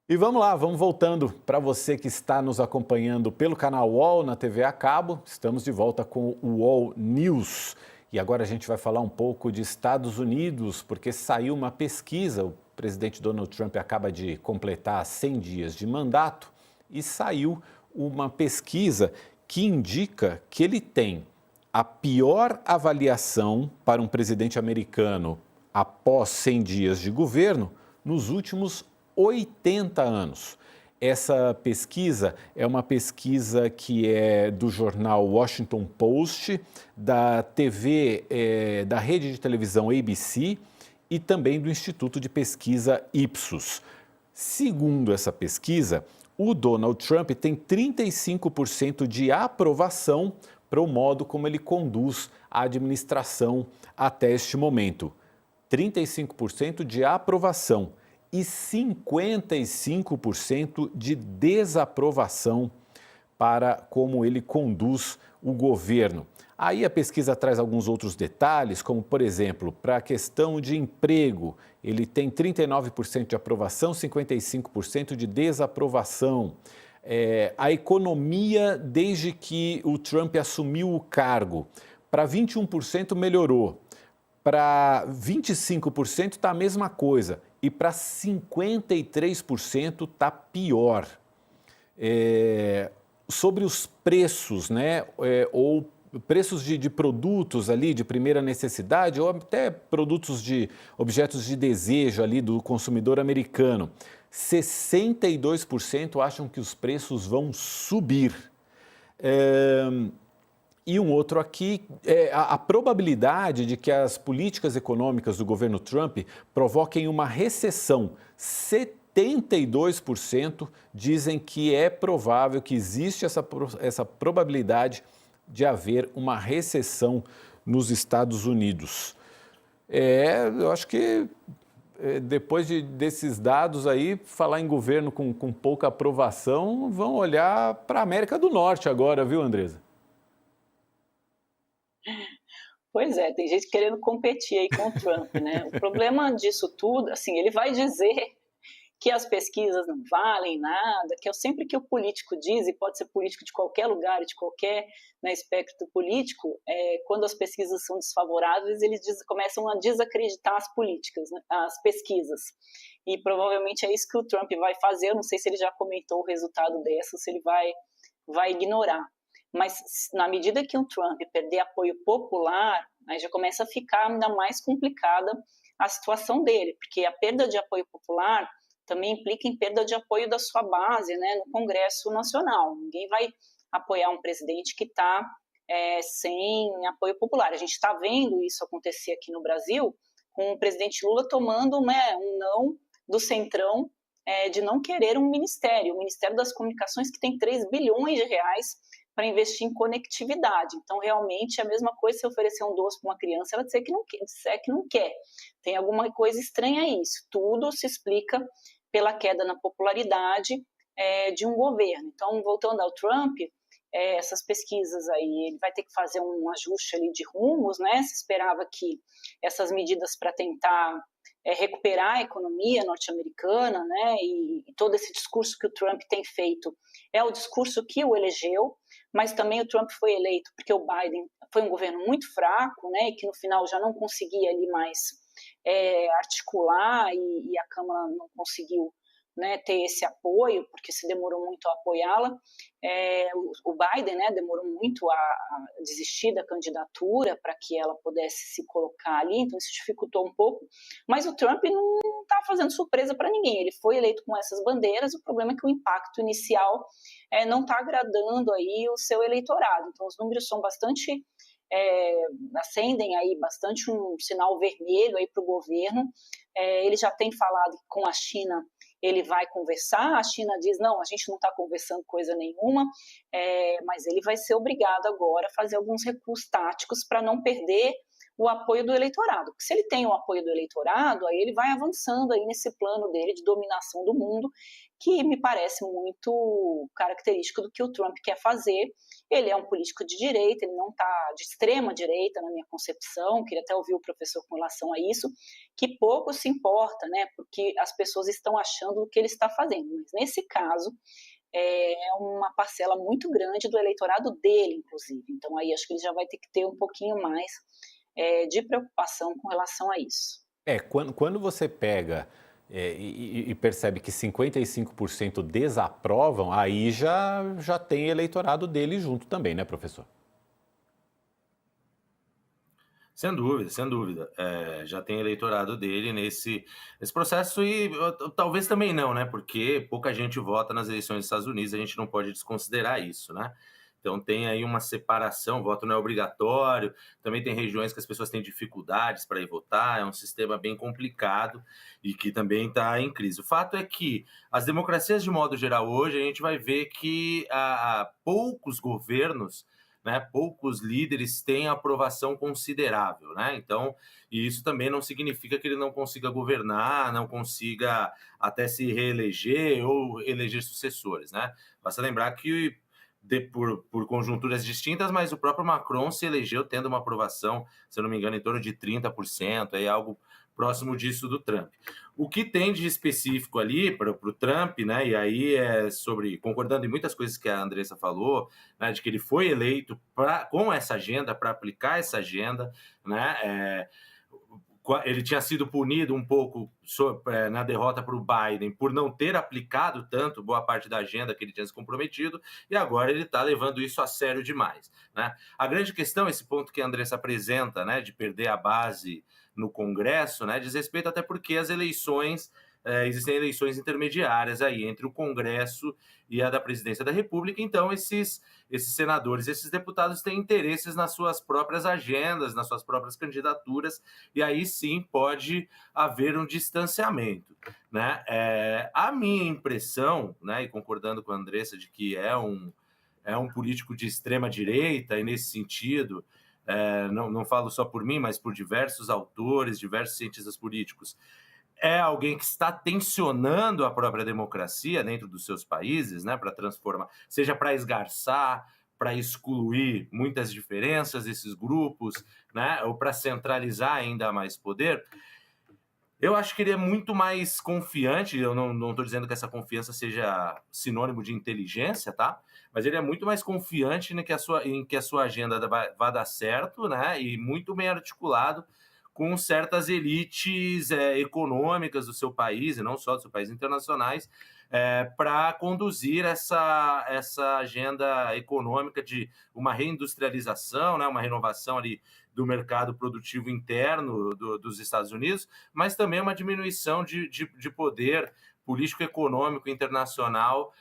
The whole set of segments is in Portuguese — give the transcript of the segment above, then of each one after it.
E vamos lá, vamos voltando. Para você que está nos acompanhando pelo canal UOL na TV a cabo, estamos de volta com o UOL News. E agora a gente vai falar um pouco de Estados Unidos, porque saiu uma pesquisa. O presidente Donald Trump acaba de completar 100 dias de mandato e saiu uma pesquisa que indica que ele tem a pior avaliação para um presidente americano após 100 dias de governo nos últimos 80 anos. Essa pesquisa é uma pesquisa que é do jornal Washington Post, da TV, da rede de televisão ABC e também do Instituto de Pesquisa Ipsos. Segundo essa pesquisa, o Donald Trump tem 35% de aprovação para o modo como ele conduz a administração até este momento. 35% de aprovação e 55% de desaprovação para como ele conduz o governo. Aí a pesquisa traz alguns outros detalhes, como, por exemplo, para a questão de emprego, ele tem 39% de aprovação, 55% de desaprovação. A economia, desde que o Trump assumiu o cargo, para 21% melhorou, para 25% está a mesma coisa e para 53% está pior. Sobre os preços, né, ou preços de produtos ali de primeira necessidade ou até produtos de objetos de desejo ali do consumidor americano, 62% acham que os preços vão subir. E um outro aqui, a probabilidade de que as políticas econômicas do governo Trump provoquem uma recessão. 72% dizem que é provável, que existe essa probabilidade de haver uma recessão nos Estados Unidos. Eu acho que depois desses dados aí, falar em governo com pouca aprovação, vão olhar para a América do Norte agora, viu, Andresa? Pois é, tem gente querendo competir aí com o Trump, né? O problema disso tudo, assim, ele vai dizer que as pesquisas não valem nada, que é sempre que o político diz, e pode ser político de qualquer lugar, de qualquer, né, espectro político, quando as pesquisas são desfavoráveis, eles começam a desacreditar as políticas, né, as pesquisas. E provavelmente é isso que o Trump vai fazer. Eu não sei se ele já comentou o resultado dessa, se ele vai ignorar. Mas na medida que o Trump perder apoio popular, aí já começa a ficar ainda mais complicada a situação dele, porque a perda de apoio popular também implica em perda de apoio da sua base, né, no Congresso Nacional. Ninguém vai apoiar um presidente que está sem apoio popular. A gente está vendo isso acontecer aqui no Brasil, com o presidente Lula tomando, né, um não do Centrão de não querer um ministério, o Ministério das Comunicações, que tem 3 bilhões de reais para investir em conectividade. Então, realmente, é a mesma coisa se oferecer um doce para uma criança, ela disser que não quer. Tem alguma coisa estranha a isso. Tudo se explica pela queda na popularidade de um governo. Então, voltando ao Trump, essas pesquisas aí, ele vai ter que fazer um ajuste ali de rumos, né? Se esperava que essas medidas para tentar recuperar a economia norte-americana, né? E todo esse discurso que o Trump tem feito é o discurso que o elegeu, mas também o Trump foi eleito porque o Biden foi um governo muito fraco, né? E que no final já não conseguia ali mais articular e a Câmara não conseguiu, né, ter esse apoio, porque se demorou muito a apoiá-la. O Biden, né, demorou muito a desistir da candidatura para que ela pudesse se colocar ali, então isso dificultou um pouco, mas o Trump não está fazendo surpresa para ninguém, ele foi eleito com essas bandeiras, o problema é que o impacto inicial não está agradando aí o seu eleitorado, então os números são bastante acendem aí bastante um sinal vermelho aí para o governo. Ele já tem falado com a China, ele vai conversar, a China diz, não, a gente não está conversando coisa nenhuma, mas ele vai ser obrigado agora a fazer alguns recuos táticos para não perder o apoio do eleitorado. Porque se ele tem o apoio do eleitorado, aí ele vai avançando aí nesse plano dele de dominação do mundo, que me parece muito característico do que o Trump quer fazer. Ele é um político de direita, ele não está de extrema direita, na minha concepção, queria até ouvir o professor com relação a isso, que pouco se importa, né, porque as pessoas estão achando o que ele está fazendo. Mas nesse caso, é uma parcela muito grande do eleitorado dele, inclusive. Então aí acho que ele já vai ter que ter um pouquinho mais de preocupação com relação a isso. Quando você pega e percebe que 55% desaprovam, aí já tem eleitorado dele junto também, né, professor? Sem dúvida, sem dúvida. Já tem eleitorado dele nesse processo e talvez também não, né? Porque pouca gente vota nas eleições dos Estados Unidos, a gente não pode desconsiderar isso, né? Então tem aí uma separação, voto não é obrigatório, também tem regiões que as pessoas têm dificuldades para ir votar, é um sistema bem complicado e que também está em crise. O fato é que as democracias, de modo geral, hoje, a gente vai ver que há poucos governos, né, poucos líderes têm aprovação considerável, né? Então, e isso também não significa que ele não consiga governar, não consiga até se reeleger ou eleger sucessores, né? Basta lembrar que por conjunturas distintas, mas o próprio Macron se elegeu tendo uma aprovação, se eu não me engano, em torno de 30%, é algo próximo disso do Trump. O que tem de específico ali para o Trump, né, e aí concordando em muitas coisas que a Andressa falou, né, de que ele foi eleito com essa agenda, para aplicar essa agenda, né, ele tinha sido punido um pouco na derrota para o Biden por não ter aplicado tanto boa parte da agenda que ele tinha se comprometido, e agora ele está levando isso a sério demais, né? A grande questão, esse ponto que a Andressa apresenta, né, de perder a base no Congresso, né, diz respeito até porque as eleições, existem eleições intermediárias aí entre o Congresso e a da Presidência da República, então esses senadores, esses deputados têm interesses nas suas próprias agendas, nas suas próprias candidaturas, e aí sim pode haver um distanciamento, né? A minha impressão, né, e concordando com a Andressa de que é um político de extrema direita, e nesse sentido, não falo só por mim, mas por diversos autores, diversos cientistas políticos, é alguém que está tensionando a própria democracia dentro dos seus países, né, para transformar, seja para esgarçar, para excluir muitas diferenças desses grupos, né, ou para centralizar ainda mais poder. Eu acho que ele é muito mais confiante, eu não estou dizendo que essa confiança seja sinônimo de inteligência, tá? Mas ele é muito mais confiante em que a sua agenda vai dar certo, né, e muito bem articulado com certas elites econômicas do seu país, e não só do seu país, internacionais, para conduzir essa agenda econômica de uma reindustrialização, né, uma renovação ali do mercado produtivo interno dos Estados Unidos, mas também uma diminuição de poder político-econômico internacional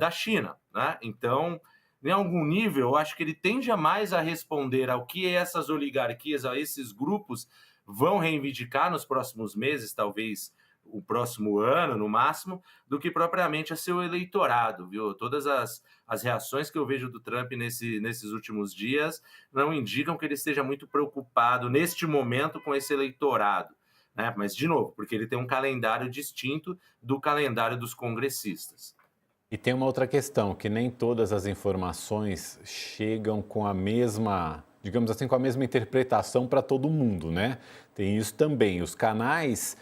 da China, né? Então, em algum nível, eu acho que ele tende a mais a responder ao que essas oligarquias, a esses grupos vão reivindicar nos próximos meses, talvez o próximo ano, no máximo, do que propriamente a seu eleitorado, viu? Todas as reações que eu vejo do Trump nesses últimos dias não indicam que ele esteja muito preocupado, neste momento, com esse eleitorado, né? Mas, de novo, porque ele tem um calendário distinto do calendário dos congressistas. E tem uma outra questão, que nem todas as informações chegam com a mesma, digamos assim, com a mesma interpretação para todo mundo, né? Tem isso também. Os canais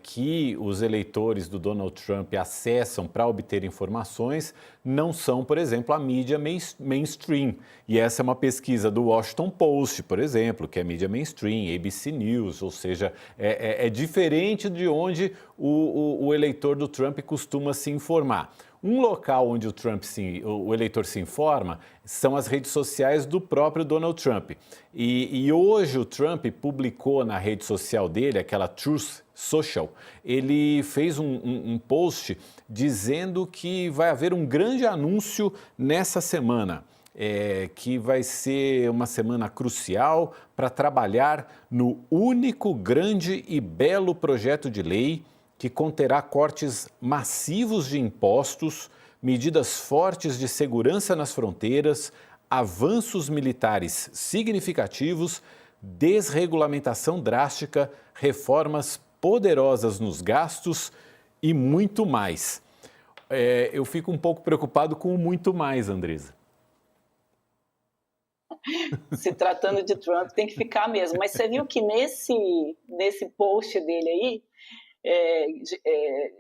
que os eleitores do Donald Trump acessam para obter informações não são, por exemplo, a mídia mainstream. E essa é uma pesquisa do Washington Post, por exemplo, que é mídia mainstream, ABC News, ou seja, é diferente de onde o eleitor do Trump costuma se informar. Um local onde o eleitor se informa são as redes sociais do próprio Donald Trump. E hoje o Trump publicou na rede social dele, aquela Truth Social, ele fez um post dizendo que vai haver um grande anúncio nessa semana. Que vai ser uma semana crucial para trabalhar no único grande e belo projeto de lei que conterá cortes massivos de impostos, medidas fortes de segurança nas fronteiras, avanços militares significativos, desregulamentação drástica, reformas poderosas nos gastos e muito mais. Eu fico um pouco preocupado com o muito mais, Andresa. Se tratando de Trump, tem que ficar mesmo. Mas você viu que nesse post dele aí,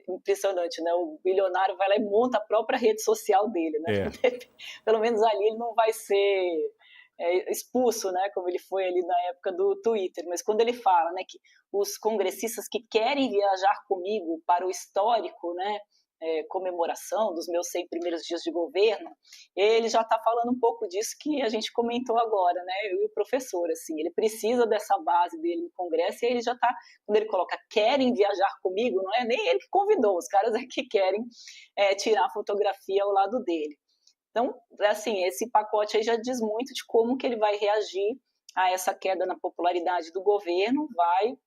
impressionante, né? O bilionário vai lá e monta a própria rede social dele, né? Pelo menos ali ele não vai ser expulso, né? Como ele foi ali na época do Twitter. Mas quando ele fala, né, que os congressistas que querem viajar comigo para o histórico, né? Comemoração dos meus 100 primeiros dias de governo, ele já está falando um pouco disso que a gente comentou agora, né? Eu e o professor, assim, ele precisa dessa base dele no Congresso e ele já está, quando ele coloca querem viajar comigo, não é nem ele que convidou, os caras é que querem tirar fotografia ao lado dele. Então, assim, esse pacote aí já diz muito de como que ele vai reagir a essa queda na popularidade do governo, vai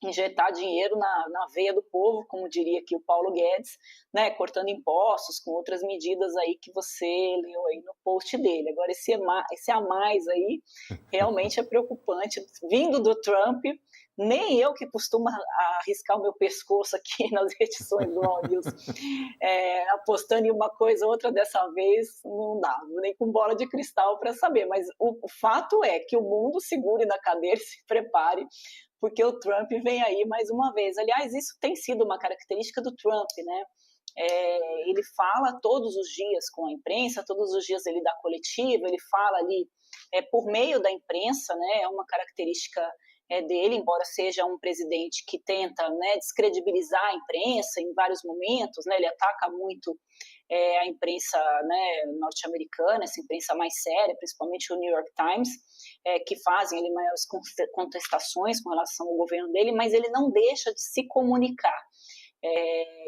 injetar dinheiro na veia do povo, como diria aqui o Paulo Guedes, né, cortando impostos, com outras medidas aí que você leu aí no post dele. Agora, esse a mais aí realmente é preocupante. Vindo do Trump, nem eu que costumo arriscar o meu pescoço aqui nas edições do All News, apostando em uma coisa ou outra dessa vez, não dá, nem com bola de cristal para saber. Mas o fato é que o mundo segure na cadeira e se prepare, porque o Trump vem aí mais uma vez. Aliás, isso tem sido uma característica do Trump, né? Ele fala todos os dias com a imprensa, todos os dias ele dá coletiva, ele fala ali por meio da imprensa, né? É uma característica dele, embora seja um presidente que tenta, né, descredibilizar a imprensa em vários momentos, né? Ele ataca muito a imprensa, né, norte-americana, essa imprensa mais séria, principalmente o New York Times, que fazem ali maiores contestações com relação ao governo dele, mas ele não deixa de se comunicar.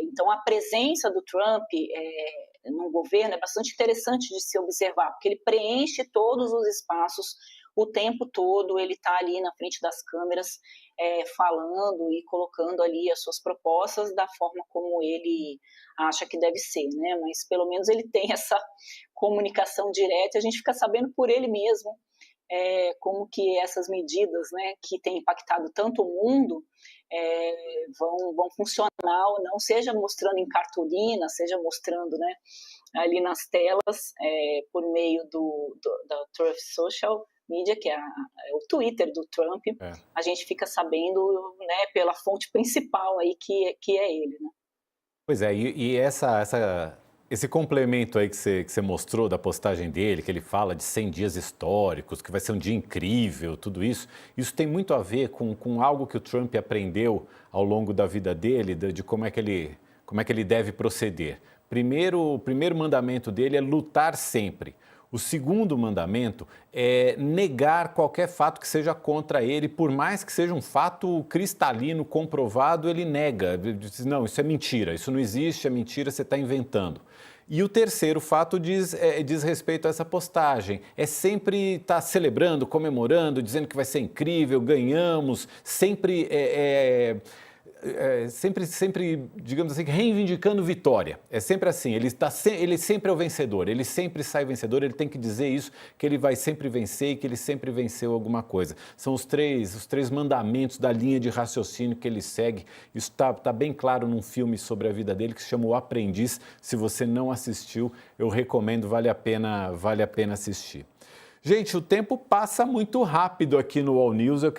Então, a presença do Trump no governo é bastante interessante de se observar, porque ele preenche todos os espaços o tempo todo, ele está ali na frente das câmeras falando e colocando ali as suas propostas da forma como ele acha que deve ser, né? Mas pelo menos ele tem essa comunicação direta, a gente fica sabendo por ele mesmo como que essas medidas, né, que têm impactado tanto o mundo vão funcionar ou não, seja mostrando em cartolina, seja mostrando, né, ali nas telas, por meio da Truth Social Media, que é o Twitter do Trump, a gente fica sabendo, né, pela fonte principal aí que é ele, né? Pois é, e esse complemento aí que você mostrou da postagem dele, que ele fala de 100 dias históricos, que vai ser um dia incrível, tudo isso tem muito a ver com algo que o Trump aprendeu ao longo da vida dele, de como é que ele deve proceder. O primeiro mandamento dele é lutar sempre. O segundo mandamento é negar qualquer fato que seja contra ele, por mais que seja um fato cristalino, comprovado, ele nega. Ele diz, não, isso é mentira, isso não existe, é mentira, você está inventando. E o terceiro fato diz respeito a essa postagem. É sempre estar celebrando, comemorando, dizendo que vai ser incrível, ganhamos, sempre digamos assim, reivindicando vitória. É sempre assim, ele sempre é o vencedor, ele sempre sai vencedor, ele tem que dizer isso, que ele vai sempre vencer e que ele sempre venceu alguma coisa. São os três mandamentos da linha de raciocínio que ele segue. Isso está bem claro num filme sobre a vida dele que se chama O Aprendiz. Se você não assistiu, eu recomendo, vale a pena assistir. Gente, o tempo passa muito rápido aqui no All News. Eu quero